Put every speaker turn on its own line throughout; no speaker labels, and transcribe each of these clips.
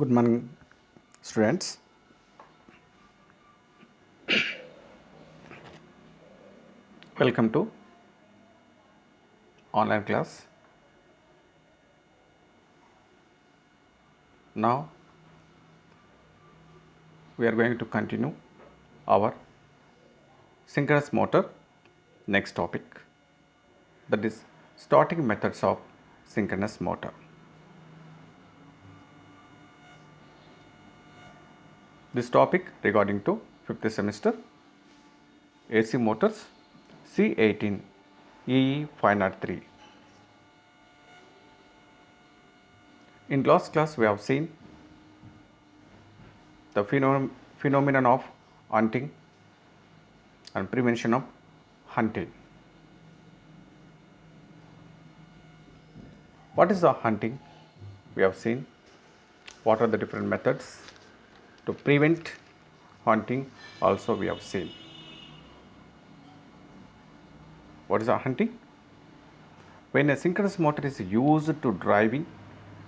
Good morning, students. Welcome to online class. Now we are going to continue our synchronous motor next topic, that is starting methods of synchronous motor. This topic regarding to 5th semester AC motors C18 EE 503. In last class we have seen the phenomenon of hunting and prevention of hunting. What is the hunting? We have seen what are the different methods to prevent hunting, also we have seen. What is the hunting? When a synchronous motor is used to driving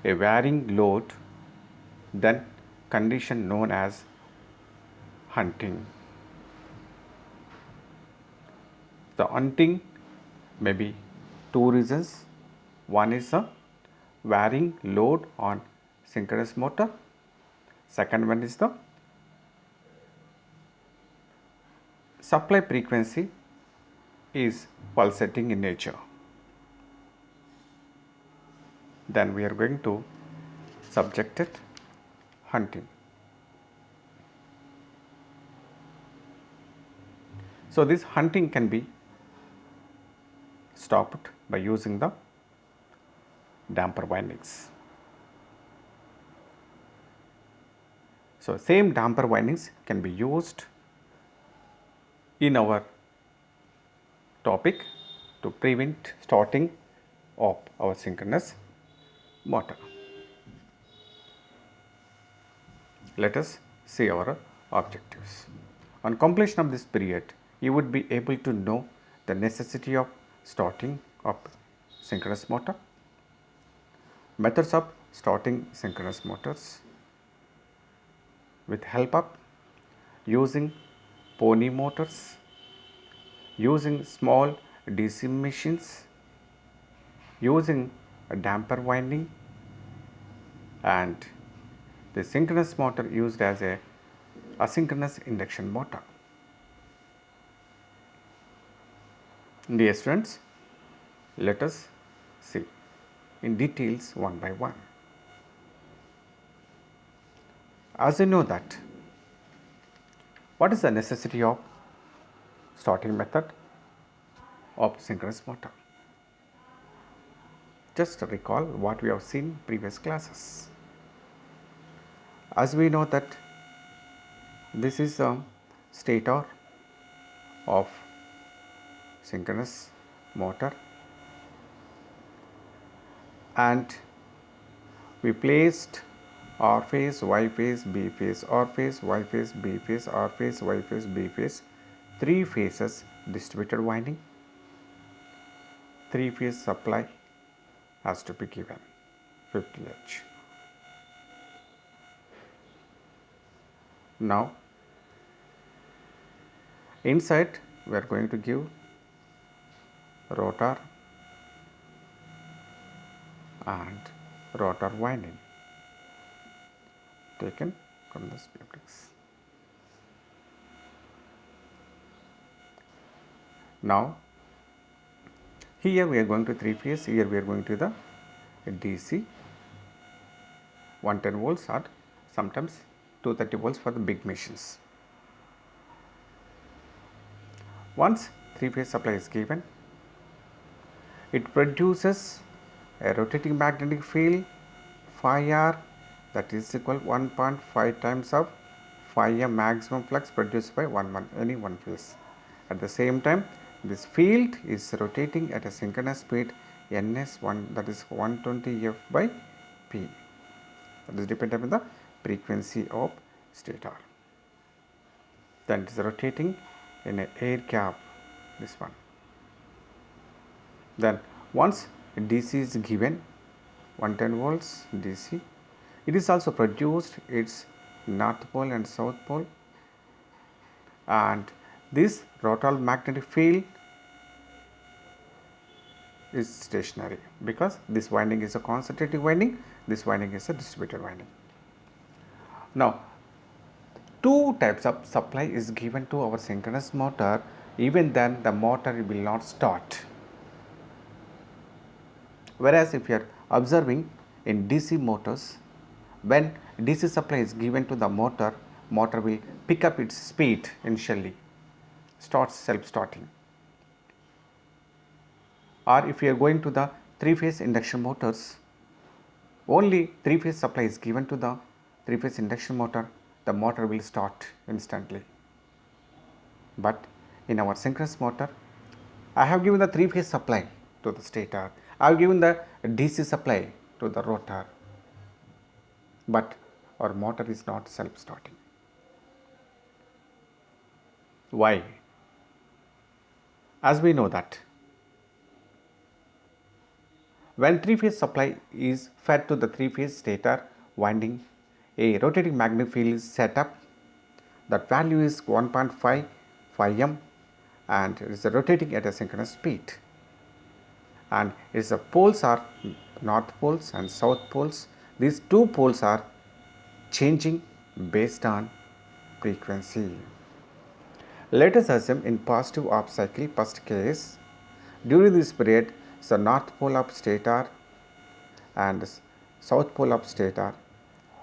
a varying load, then condition known as hunting. The hunting may be two reasons. One is the varying load on synchronous motor. Second one is the supply frequency is pulsating in nature. Then we are going to subject it hunting. So this hunting can be stopped by using the damper windings. So same damper windings can be used in our topic to prevent starting of our synchronous motor. Let us see our objectives. On completion of this period, you would be able to know the necessity of starting of synchronous motor, methods of starting synchronous motors with help of using pony motors, using small DC machines, using a damper winding, and the synchronous motor used as a asynchronous induction motor. Dear students, let us see in details one by one. As you know that, what is the necessity of starting method of synchronous motor? Just recall what we have seen in previous classes. As we know that this is a stator of synchronous motor, and we placed R phase, Y phase, B phase, R phase, Y phase, B phase, R phase, Y phase, B phase, 3 phases distributed winding, 3 phase supply has to be given 50 H. Now inside we are going to give rotor and rotor winding taken from the splittings. Now here we are going to 3 phase, here we are going to the DC 110 volts or sometimes 230 volts for the big machines. Once 3 phase supply is given, it produces a rotating magnetic field phi r, that is equal 1.5 times of phi m maximum flux produced by any one phase. At the same time, this field is rotating at a synchronous speed ns1, that is 120 f by p, that is dependent on the frequency of stator. Then it is rotating in an air gap, this one. Then once DC is given 110 volts DC, It is also produced its north pole and south pole, and this rotor magnetic field is stationary because this winding is a concentrating winding, this winding is a distributed winding. Now, two types of supply is given to our synchronous motor, even then the motor will not start. Whereas if you are observing in DC motors, when DC supply is given to the motor, motor will pick up its speed initially, starts self-starting. Or if you are going to the three-phase induction motors, only three-phase supply is given to the three-phase induction motor, the motor will start instantly. But in our synchronous motor, I have given the three-phase supply to the stator, I have given the DC supply to the rotor, but our motor is not self-starting. Why? As we know that when three-phase supply is fed to the three-phase stator winding, a rotating magnetic field is set up. That value is 1.5 phi m and it is rotating at a synchronous speed. And its the poles are north poles and south poles. These two poles are changing based on frequency. Let us assume in positive off cycle first case, during this period, the north pole of stator and south pole of stator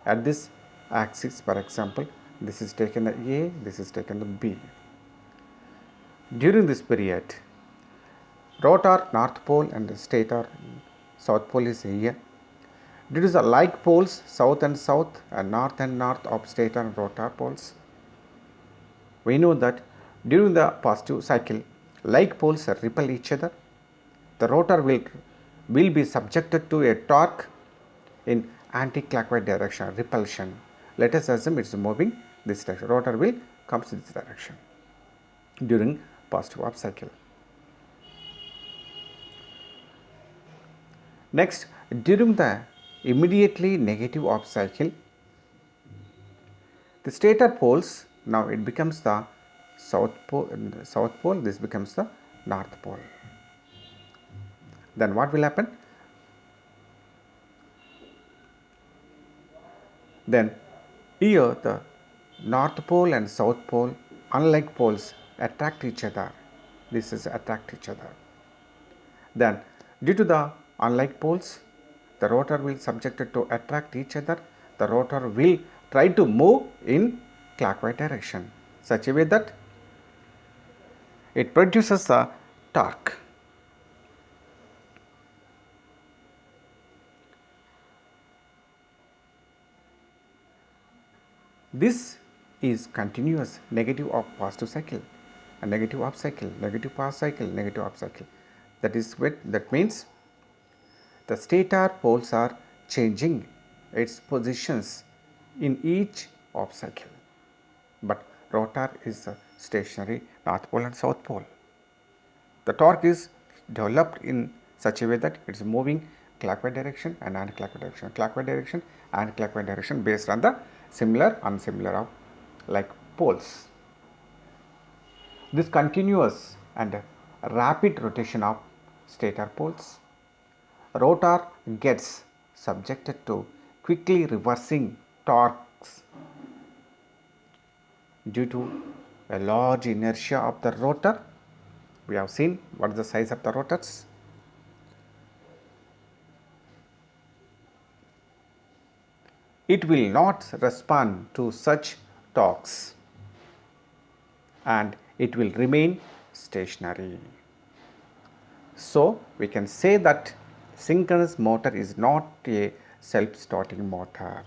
at this axis, for example, this is taken the A, this is taken the B. During this period, rotor north pole and stator south pole is here. Due to the like poles south and south and north of stator and rotor poles, we know that during the positive cycle, like poles repel each other. The rotor will be subjected to a torque in anti-clockwise direction, repulsion. Let us assume it is moving this direction. Rotor will come in this direction during positive off cycle. Next, during the immediately negative off cycle, the stator poles, now it becomes the south pole, this becomes the north pole. Then what will happen? Then here the north pole and south pole, unlike poles, attract each other. This is attract each other. Then due to the unlike poles, the rotor will subjected to attract each other. The rotor will try to move in clockwise direction, such a way that it produces a torque. This is continuous negative of positive cycle, a negative up cycle, negative pass cycle, negative up cycle. That means the stator poles are changing its positions in each off cycle, but rotor is a stationary north pole and south pole. The torque is developed in such a way that it is moving clockwise direction and anti-clockwise direction, clockwise direction, anti-clockwise direction based on the similar, unsimilar of like poles. This continuous and rapid rotation of stator poles, rotor gets subjected to quickly reversing torques due to a large inertia of the rotor. We have seen what is the size of the rotors. It will not respond to such torques and it will remain stationary. So, we can say that synchronous motor is not a self-starting motor.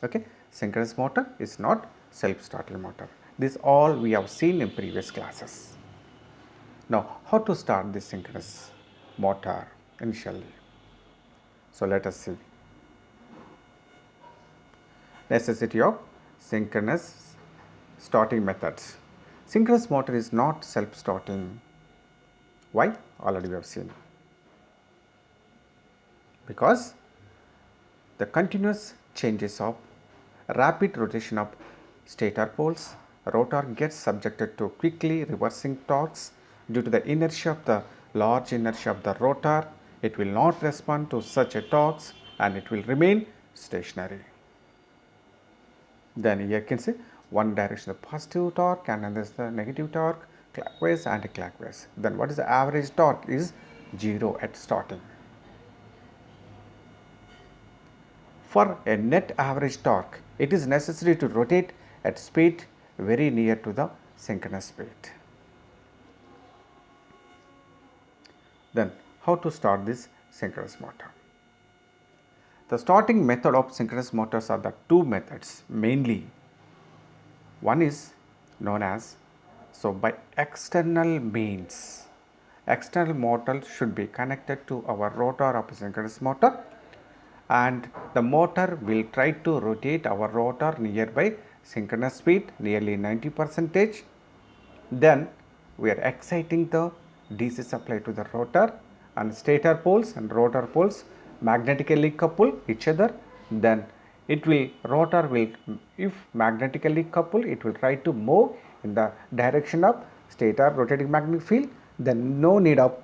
Okay, synchronous motor is not self-starting motor. This all we have seen in previous classes. Now, how to start this synchronous motor initially? So, let us see. Necessity of synchronous starting methods. Synchronous motor is not self-starting. Why? Already we have seen. Because the continuous changes of rapid rotation of stator poles, rotor gets subjected to quickly reversing torques due to the inertia of the large inertia of the rotor. It will not respond to such a torques and it will remain stationary. Then here you can see one direction the positive torque and another is the negative torque, clockwise and anti-clockwise. Then what is the average torque is 0 at starting. For a net average torque, it is necessary to rotate at speed very near to the synchronous speed. Then how to start this synchronous motor? The starting method of synchronous motors are the two methods mainly. One is known as by external means. External motor should be connected to our rotor of a synchronous motor and the motor will try to rotate our rotor nearby synchronous speed nearly 90%. Then we are exciting the DC supply to the rotor and stator poles and rotor poles magnetically couple each other. Then rotor will, if magnetically coupled, it will try to move in the direction of stator rotating magnetic field. Then no need of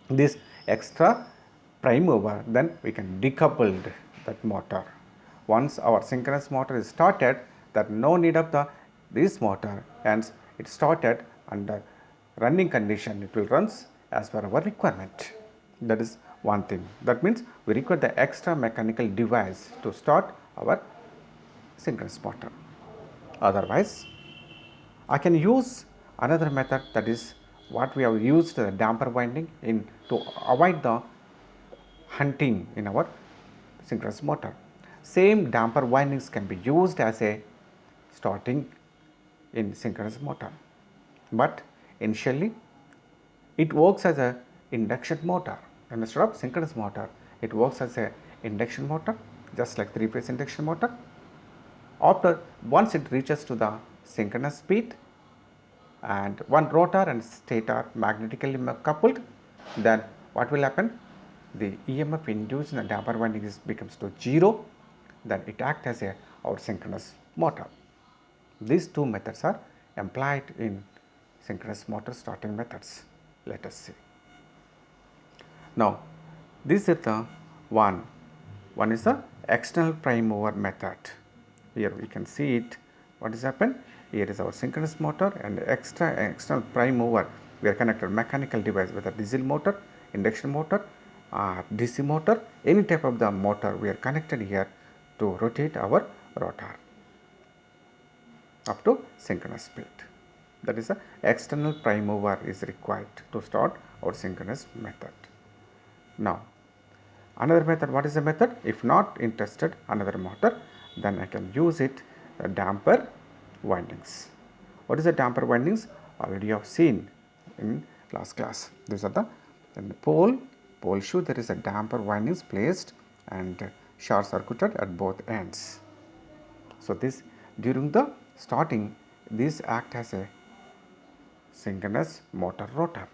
this extra prime mover, then we can decouple that motor. Once our synchronous motor is started, that no need of this motor, and it started under running condition, it will runs as per our requirement. That is one thing. That means we require the extra mechanical device to start our synchronous motor. Otherwise, I can use another method, that is what we have used the damper winding in to avoid the hunting in our synchronous motor. Same damper windings can be used as a starting in synchronous motor, but initially it works as a induction motor, and instead of synchronous motor it works as a induction motor, just like 3-phase induction motor. After once it reaches to the synchronous speed and one rotor and stator magnetically coupled, then what will happen? The EMF induced in the damper winding becomes to 0, then it acts as our synchronous motor. These two methods are employed in synchronous motor starting methods. Let us see. Now, this is the one is the external prime mover method. Here we can see it. What has happened? Here is our synchronous motor and external prime mover. We are connected mechanical device with a diesel motor, induction motor, DC motor, any type of the motor we are connected here to rotate our rotor up to synchronous speed. That is the external prime mover is required to start our synchronous method. Now, another method, what is the method? If not interested another motor, then I can use it damper windings. What is the damper windings? Already you have seen in last class. These are the pole shoe, there is a damper windings placed and short circuited at both ends. So this during the starting, these act as a synchronous motor rotor.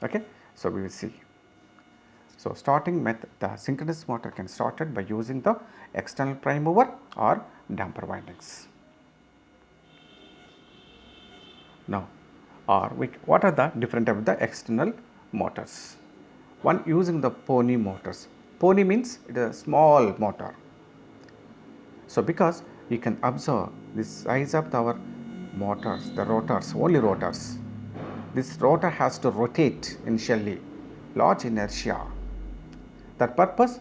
Okay, so we will see. So starting method, the synchronous motor can started by using the external prime mover or damper windings. Now, what are the different type of the external motors? One using the pony motors. Pony means it is a small motor. So because you can observe the size of our motors, the rotors, only rotors. This rotor has to rotate initially, large inertia. That purpose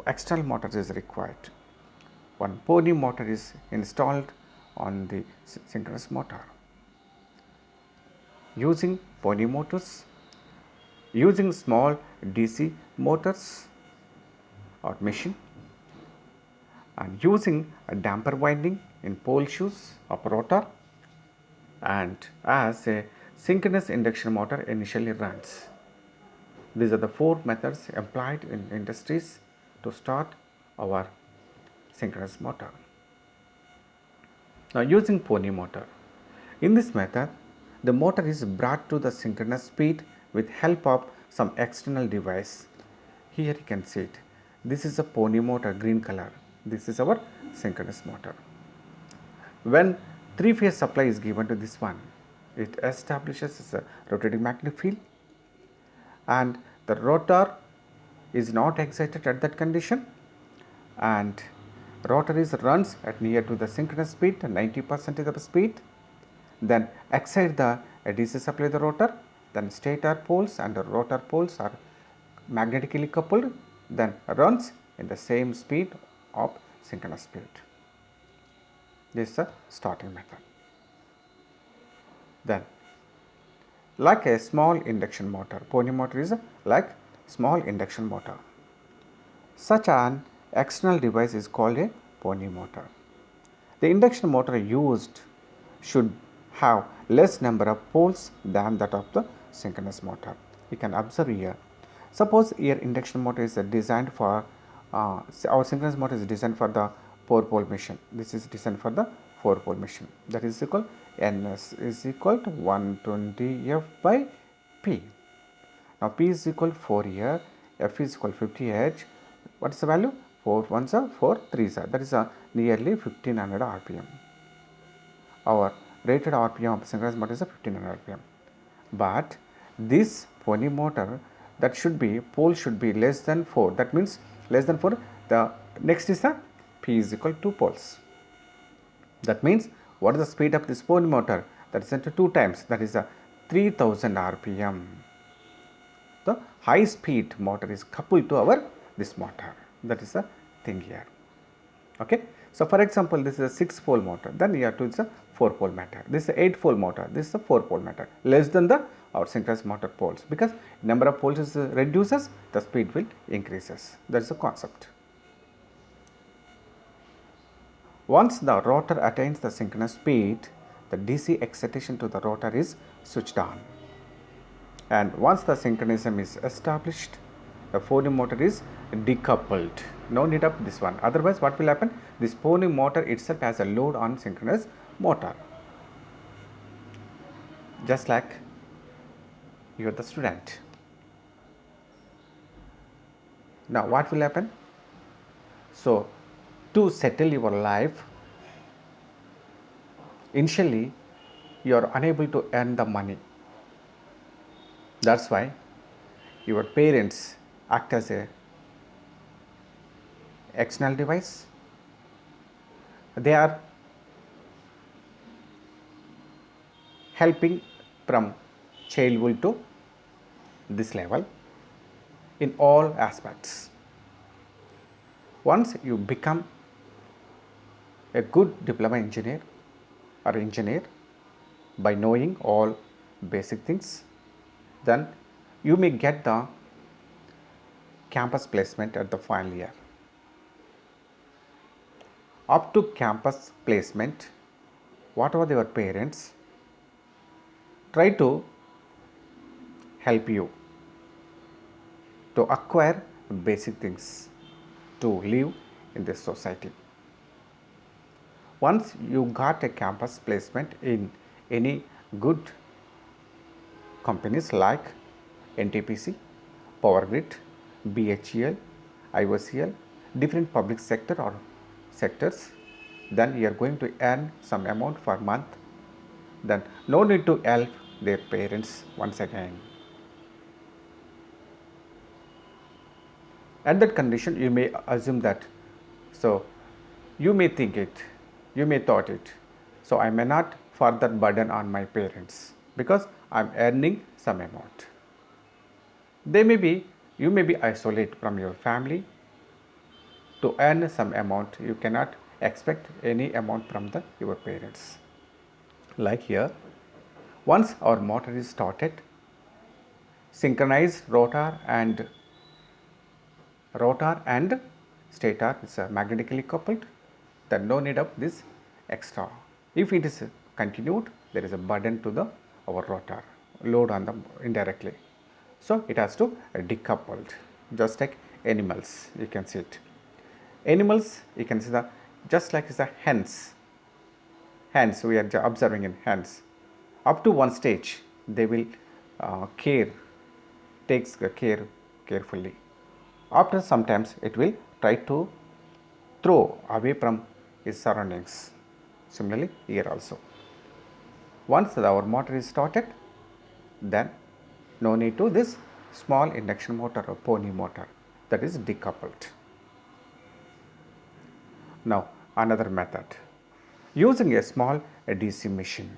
external motors is required. One pony motor is installed on the synchronous motor. Using pony motors, using small DC motors or machine, and using a damper winding in pole shoes of rotor, and as a synchronous induction motor initially runs. These are the 4 methods employed in industries to start our synchronous motor. Now, using pony motor. In this method, the motor is brought to the synchronous speed with help of some external device. Here you can see it. This is a pony motor, green color. This is our synchronous motor. When three-phase supply is given to this one, it establishes a rotating magnetic field, and the rotor is not excited at that condition, and rotor is runs at near to the synchronous speed, 90% of the speed. Then excite the DC supply the rotor, then stator poles and the rotor poles are magnetically coupled, then runs in the same speed of synchronous speed. This is the starting method. Then, like a small induction motor, pony motor is like small induction motor. Such an external device is called a pony motor. The induction motor used should have less number of poles than that of the synchronous motor. You can observe here. Suppose your induction motor is designed for our synchronous motor is designed for the 4-pole machine. This is designed for the 4-pole machine. That is equal Ns is equal to 120 F by P. Now P is equal 4 here, F is equal 50 H. What is the value? 4 ones are 4 3s are. That is nearly 1500 RPM. Our rated RPM of synchronous motor is 1500 RPM. But this pony motor, that should be pole should be less than 4. That means less than 4. The next is the P is equal to 2 poles. That means what is the speed of this pony motor? That is into 2 times. That is 3000 RPM. The high speed motor is coupled to our this motor. That is the thing here. Okay. So for example, this is a 6-pole motor. Then you have to, it's a 4-pole motor. This is a 8-pole motor. This is a 4-pole motor. Less than the our synchronous motor poles, because number of poles is reduces, the speed will increases. That is the concept. Once the rotor attains the synchronous speed, the DC excitation to the rotor is switched on. And once the synchronism is established, the pony motor is decoupled. No need of this one. Otherwise, what will happen? This pony motor itself has a load on synchronous motor. Just like you are the student. Now, what will happen? So, to settle your life, initially you are unable to earn the money. That's why your parents act as a external device. They are helping from childhood to this level in all aspects. Once you become a good diploma engineer or engineer by knowing all basic things, then you may get the campus placement at the final year. Up to campus placement, whatever your parents try to help you to acquire basic things to live in this society. Once you got a campus placement in any good companies like NTPC, Power Grid, BHEL, IOCL, different public sector or sectors, then you are going to earn some amount per month. Then no need to help their parents once again. At that condition, you may assume that, so you may think it, you may thought it, so I may not further burden on my parents because I am earning some amount. You may be isolated from your family. To earn some amount, you cannot expect any amount from your parents. Like here, once our motor is started, synchronized rotor and stator is magnetically coupled, then no need of this extra. If it is continued, there is a burden to our rotor, load on them indirectly. So it has to decoupled, just like animals, you can see it. Animals, you can see just like the hens. Hens, we are observing in hens. Up to one stage, they will takes care carefully. After sometimes it will try to throw away from its surroundings. Similarly here also. Once our motor is started, then no need to this small induction motor or pony motor, that is decoupled. Now another method, using a small DC machine.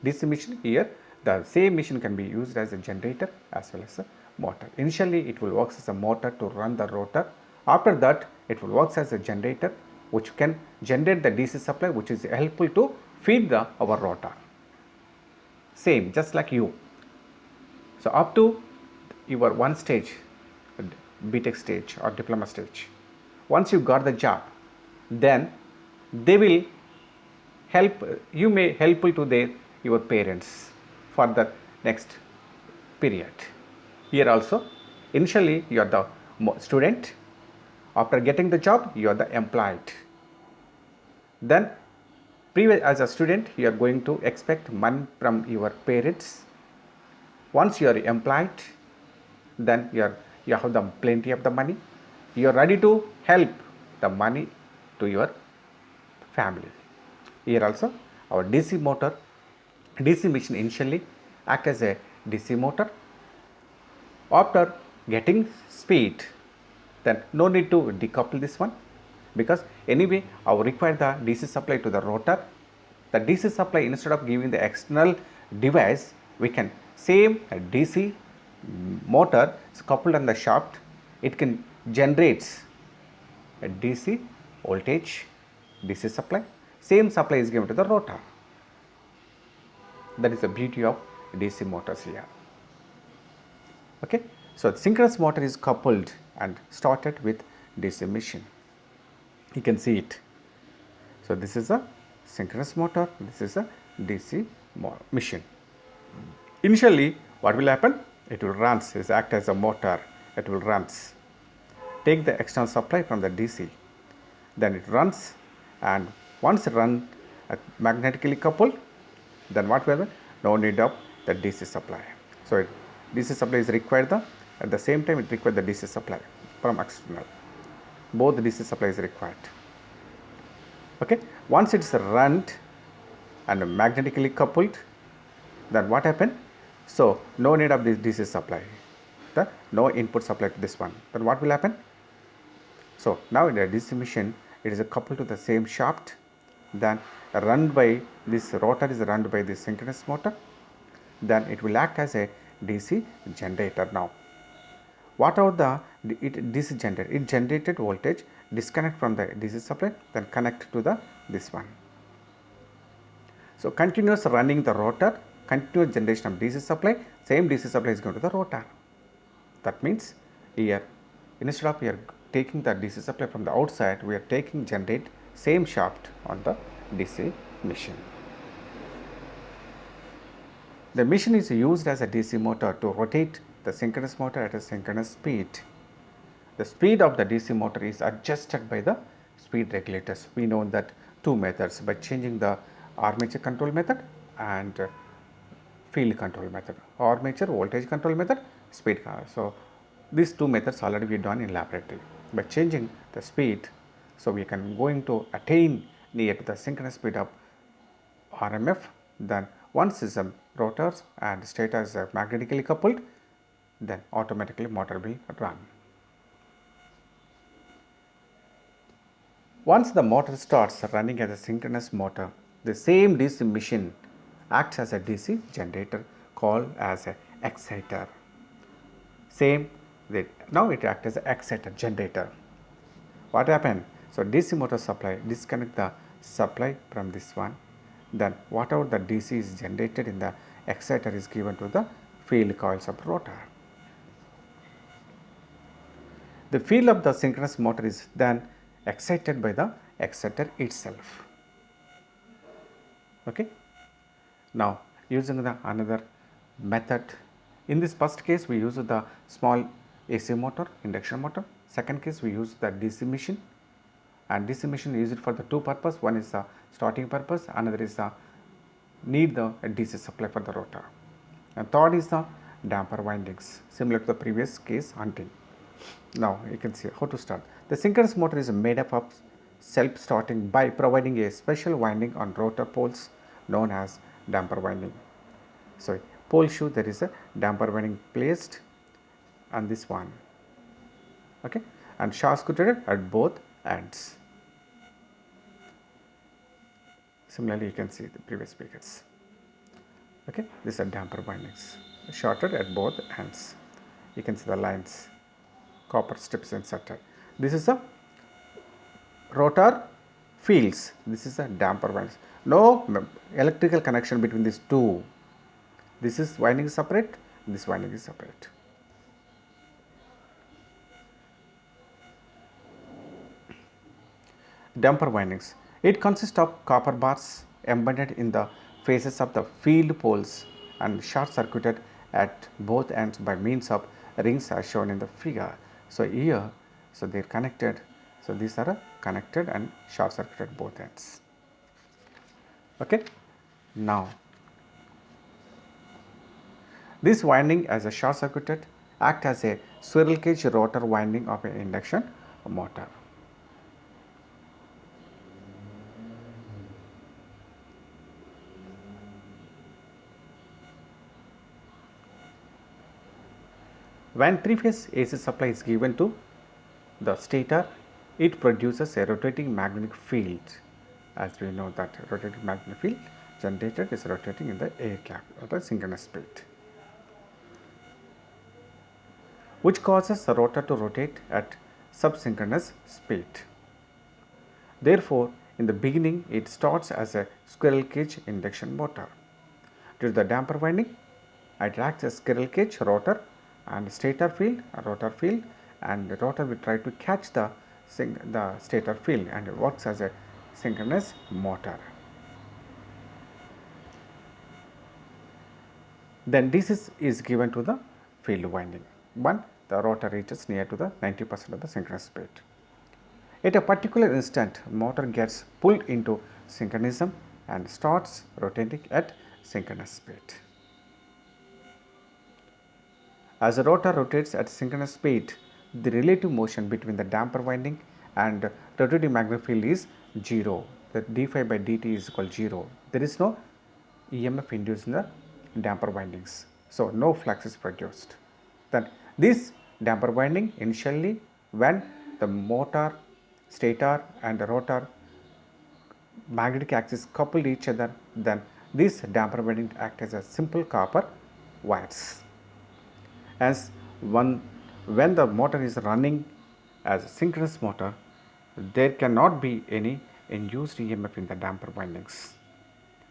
DC machine, here the same machine can be used as a generator as well as a motor. Initially it will work as a motor to run the rotor. After that it will work as a generator which can generate the DC supply, which is helpful to feed our rotor. Same, just like you. So up to your one stage, BTech stage or diploma stage, once you got the job, then they will help, you may helpful to your parents for the next period. Here also, initially you are the student, after getting the job you are the employed. Then as a student you are going to expect money from your parents. Once you are employed, then you have the plenty of the money, you are ready to help the money to your family. Here also our DC motor, DC machine initially act as a DC motor. After getting speed, then no need to decouple this one, because anyway our require the DC supply to the rotor. The DC supply, instead of giving the external device, we can same DC motor is coupled on the shaft, it can generates a DC voltage, DC supply, same supply is given to the rotor. That is the beauty of DC motors here. Okay, so the synchronous motor is coupled and started with DC machine. You can see it. So this is a synchronous motor, this is a DC machine. Initially what will happen? It will runs, it act as a motor, it will runs, take the external supply from the DC, then it runs, and once run magnetically coupled, then what will happen? No need of the DC supply. So DC supply is required, at the same time it requires the DC supply from external. Both DC supply is required. Okay, once it is run and magnetically coupled, then what happened? So no need of this DC supply, no input supply to this one. Then what will happen? So now in the DC machine it is coupled to the same shaft, then run by this rotor is run by this synchronous motor, then it will act as a DC generator. Now whatever DC generator, it generated voltage, disconnect from the DC supply, then connect to this one. So continuous running the rotor, continuous generation of DC supply, same DC supply is going to the rotor. That means here, instead of here taking the DC supply from the outside, we are taking generate same shaft on the DC machine. The machine is used as a DC motor to rotate the synchronous motor at a synchronous speed. The speed of the DC motor is adjusted by the speed regulators. We know that two methods, by changing the armature control method and field control method. Armature voltage control method, speed control. So these two methods already we done in laboratory. By changing the speed, so we can going to attain near to the synchronous speed of RMF. Then once system rotors and stators are magnetically coupled, then automatically motor will run. Once the motor starts running as a synchronous motor, the same DC machine acts as a DC generator called as an exciter. Same, now it acts as an exciter generator. What happened? So DC motor supply, disconnect the supply from this one, then whatever the DC is generated in the exciter is given to the field coils of rotor. The field of the synchronous motor is then excited by the exciter itself. Okay. Now using the another method, in this first case we use the small AC motor, induction motor. Second case we use the DC machine, and DC machine use it for the two purpose. One is the starting purpose, another is the need the DC supply for the rotor, and third is the damper windings, similar to the previous case hunting. Now you can see how to start. The synchronous motor is made up of self-starting by providing a special winding on rotor poles known as damper winding. So pole shoe, there is a damper winding placed on this one, okay, and short circuited at both ends. Similarly, you can see the previous speakers. Okay, these are damper windings, shorted at both ends. You can see the lines, copper strips inserted. This is a rotor fields. This is a damper windings. No electrical connection between these two. This is winding separate. This winding is separate. Damper windings. It consists of copper bars embedded in the faces of the field poles and short circuited at both ends by means of rings as shown in the figure. So here, so they are connected. So these are connected and short circuited both ends. Okay. Now this winding as a short circuited act as a squirrel cage rotor winding of an induction motor. When three-phase AC supply is given to the stator, it produces a rotating magnetic field. As we know that rotating magnetic field generated is rotating in the air gap at a synchronous speed, which causes the rotor to rotate at subsynchronous speed. Therefore, in the beginning, it starts as a squirrel cage induction motor. Due to the damper winding, it acts as squirrel cage rotor and stator field, rotor field, and the rotor will try to catch the stator field and it works as a synchronous motor. Then this is given to the field winding. When the rotor reaches near to the 90% of the synchronous speed. At a particular instant, motor gets pulled into synchronism and starts rotating at synchronous speed. As the rotor rotates at synchronous speed, the relative motion between the damper winding and rotating magnetic field is 0. The d phi by dt is equal to 0. There is no EMF induced in the damper windings. So, no flux is produced. Then this damper winding initially when the motor, stator and the rotor magnetic axis coupled each other, then this damper winding act as a simple copper wires. As when the motor is running as a synchronous motor, there cannot be any induced EMF in the damper windings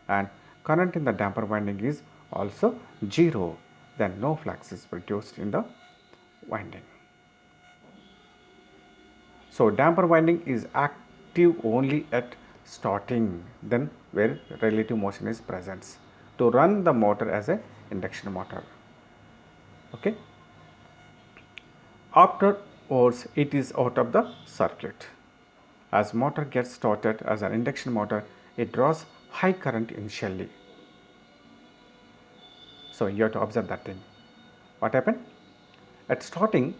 and current in the damper winding is also 0, then no flux is produced in the winding. So, damper winding is active only at starting, then where relative motion is present to run the motor as a induction motor. Okay. Afterwards, it is out of the circuit. As motor gets started as an induction motor, it draws high current initially. So, you have to observe that thing. What happened? At starting,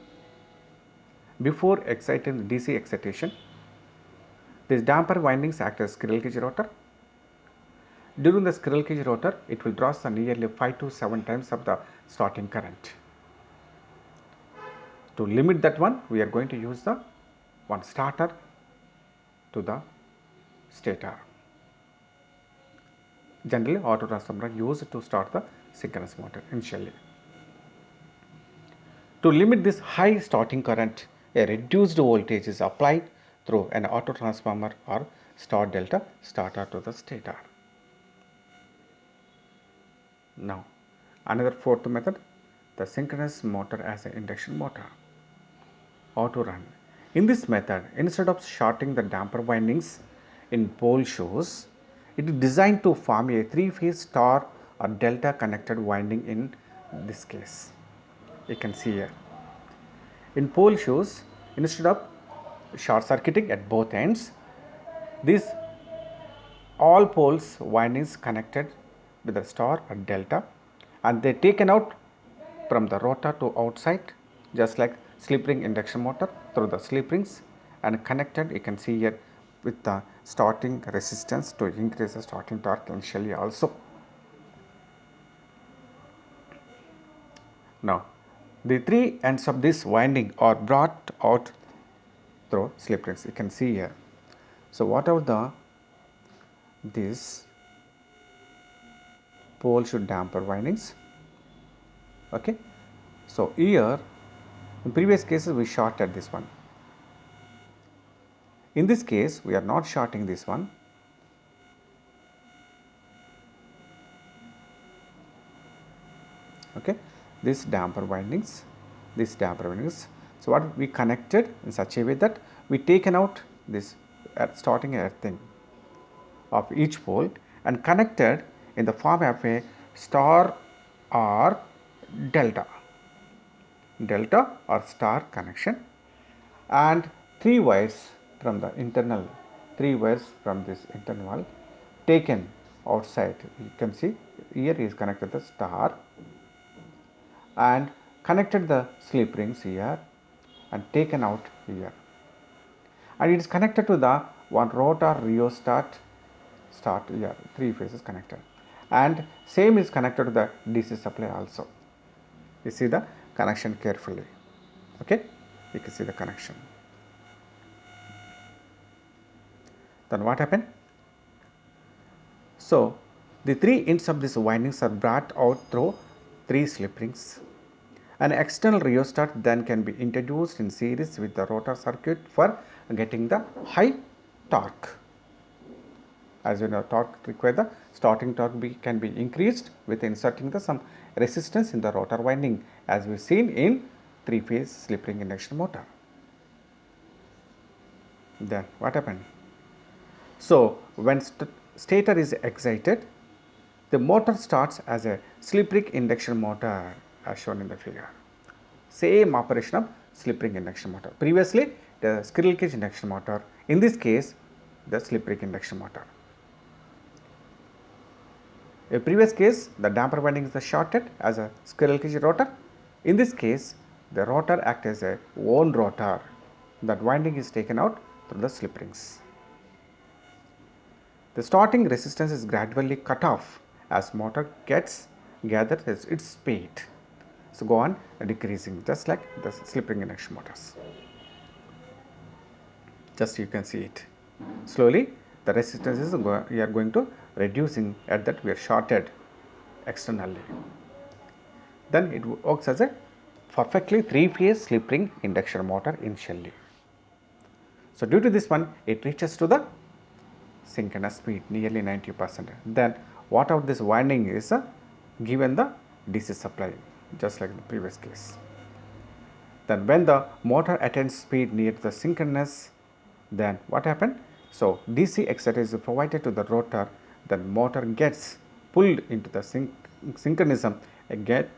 before exciting DC excitation, these damper windings act as squirrel cage rotor. During the squirrel cage rotor, it will draw nearly 5 to 7 times of the starting current. To limit that one, we are going to use the one starter to the stator. Generally, auto transformer used to start the synchronous motor initially. To limit this high starting current, a reduced voltage is applied through an auto transformer or star delta starter to the stator. Now, another fourth method, the synchronous motor as an induction motor. Auto run. In this method, instead of shorting the damper windings in pole shoes, it is designed to form a three-phase star or delta connected winding in this case. You can see here. In pole shoes, instead of short circuiting at both ends, these all poles windings connected with a star or delta and they taken out from the rotor to outside just like slip ring induction motor through the slip rings and connected, you can see here, with the starting resistance to increase the starting torque initially also. Now, the three ends of this winding are brought out through slip rings, you can see here. So, whatever this pole should damper windings. Okay. So, here in previous cases we shorted this one. In this case we are not shorting this one. Okay. This damper windings. So, what we connected in such a way that we taken out this starting earthing of each pole and connected in the form of a star or delta or star connection, and 3 wires from the internal, 3 wires from this internal taken outside. You can see here is connected the star and connected the slip rings here and taken out here, and it is connected to the one rotor rheostat start here, 3 phases connected, and same is connected to the DC supply also. You see the connection carefully. Okay, you can see the connection. Then what happened? So, the 3 ends of this windings are brought out through 3 slip rings. An external rheostat then can be introduced in series with the rotor circuit for getting the high torque. As you know, torque required, the starting torque can be increased with inserting some resistance in the rotor winding, as we seen in 3-phase slip ring induction motor. Then what happened? So, when stator is excited, the motor starts as a slip ring induction motor as shown in the figure. Same operation of slip ring induction motor. Previously, the squirrel cage induction motor. In this case, the slip ring induction motor. In previous case, the damper winding is shorted as a squirrel cage rotor. In this case, the rotor acts as a wound rotor. That winding is taken out through the slip rings. The starting resistance is gradually cut off as motor gathers its speed. So, go on decreasing, just like the slip ring induction motors. Just you can see it. Slowly the resistance is we are going to reducing, at that we are shorted externally. Then it works as a perfectly 3-phase slip ring induction motor initially. So, due to this one, it reaches to the synchronous speed nearly 90%. Then what out this winding is given the DC supply, just like the previous case. Then when the motor attains speed near the synchronous, then what happened? So, DC exciter is provided to the rotor, then motor gets pulled into the synchronism and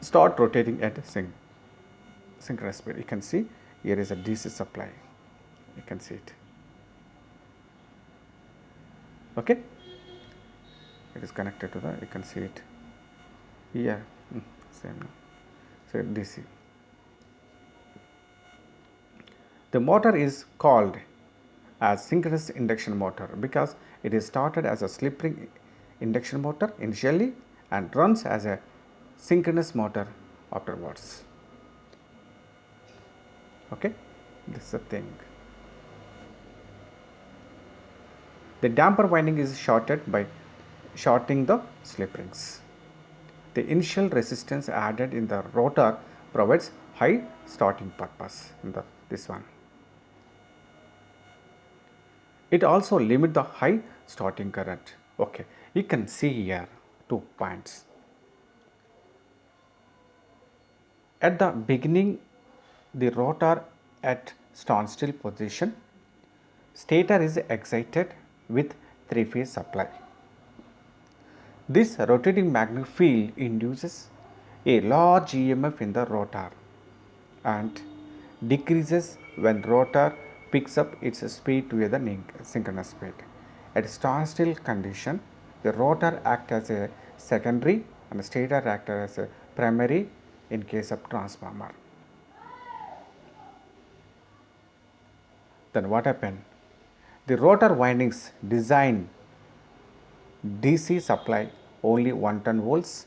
start rotating at synchronous speed. You can see here is a DC supply, you can see it. Okay, it is connected to the, you can see it here, same. So, DC. The motor is called as synchronous induction motor because it is started as a slip ring induction motor initially and runs as a synchronous motor afterwards. Okay, this is the thing. The damper winding is shorted by shorting the slip rings. The initial resistance added in the rotor provides high starting purpose in this one. It also limits the high starting current. Okay, you can see here 2 points. At the beginning, the rotor at standstill position, stator is excited with 3-phase supply. This rotating magnetic field induces a large EMF in the rotor and decreases when rotor picks up its speed to the synchronous speed. At standstill condition, the rotor acts as a secondary and the stator acts as a primary in case of transformer. Then what happened? The rotor windings design DC supply only 110 volts,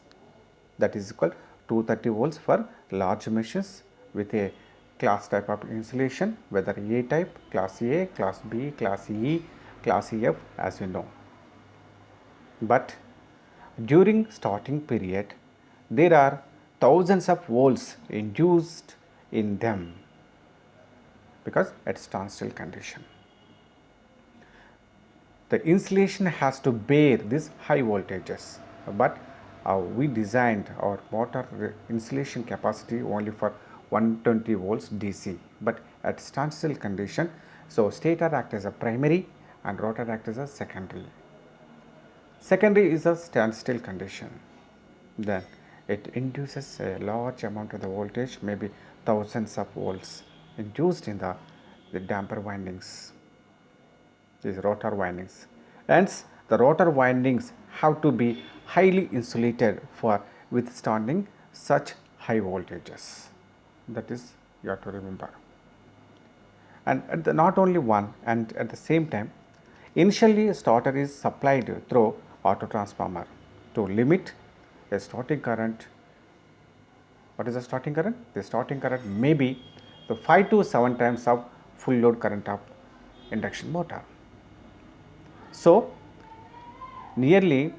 that is equal 230 volts for large machines with a class type of insulation, whether A type, class A, class B, class E, class EF, as you know. But during starting period, there are thousands of volts induced in them because at standstill condition. The insulation has to bear these high voltages, but we designed our motor insulation capacity only for 120 volts DC, but at standstill condition, so stator acts as a primary and rotor acts as a secondary. Secondary is a standstill condition, then it induces a large amount of the voltage, maybe thousands of volts induced in the damper windings, these rotor windings. Hence, the rotor windings have to be highly insulated for withstanding such high voltages. That is, you have to remember. And at the, not only one, and at the same time, initially a starter is supplied through auto transformer to limit a starting current. What is the starting current? The starting current may be the 5 to 7 times of full load current of induction motor. So, nearly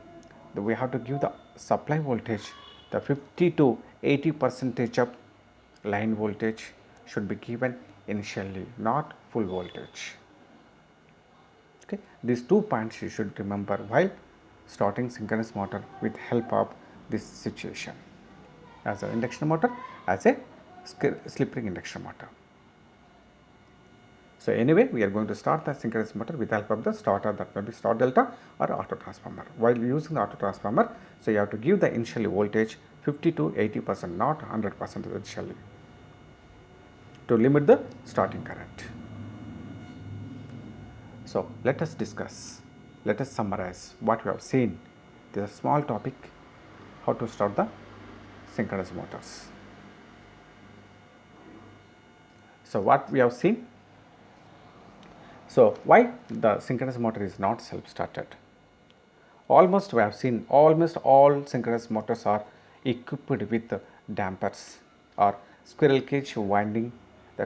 we have to give the supply voltage, the 50 to 80% of line voltage should be given initially, not full voltage. Okay. These 2 points you should remember while starting synchronous motor with help of this situation, as an induction motor, as a slip ring induction motor. So, anyway, we are going to start the synchronous motor with the help of the starter, that may be star delta or auto transformer. While using the auto transformer, so you have to give the initial voltage 50 to 80%, not 100% initially, to limit the starting current. So, let us discuss, let us summarize what we have seen. This is a small topic, how to start the synchronous motors. So, what we have seen? So, why the synchronous motor is not self-started? Almost we have seen almost all synchronous motors are equipped with dampers or squirrel cage winding,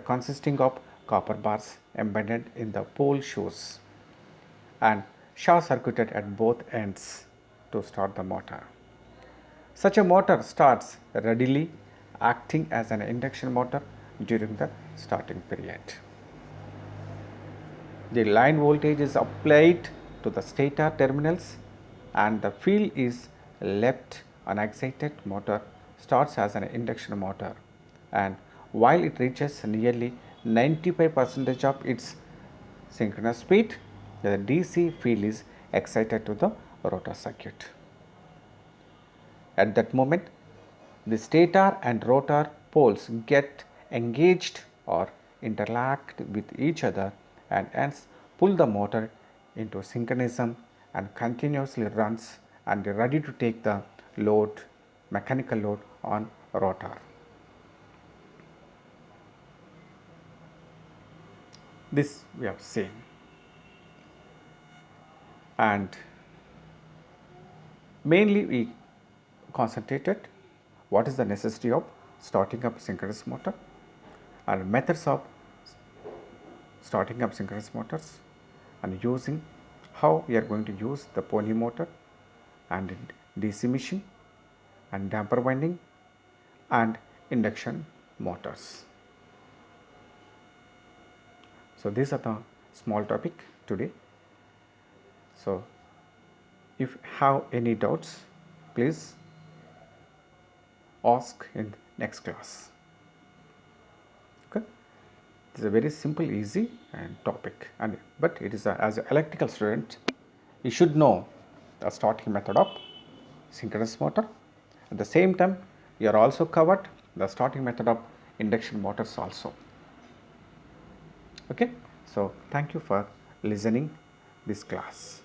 consisting of copper bars embedded in the pole shoes and short circuited at both ends to start the motor. Such a motor starts readily, acting as an induction motor during the starting period. The line voltage is applied to the stator terminals and the field is left unexcited. Motor starts as an induction motor, and while it reaches nearly 95% of its synchronous speed, the DC field is excited to the rotor circuit. At that moment, the stator and rotor poles get engaged or interlocked with each other and hence pull the motor into synchronism and continuously runs and ready to take the load, mechanical load on rotor. This we have seen, and mainly we concentrated what is the necessity of starting up synchronous motor and methods of starting up synchronous motors and using how we are going to use the pony motor and DC machine and damper winding and induction motors. So, these are the small topic today. So, if have any doubts, please ask in next class. Okay. It is a very simple, easy and topic, and but it is as an electrical student, you should know the starting method of synchronous motor. At the same time, you are also covered the starting method of induction motors also. Okay. So, thank you for listening this class.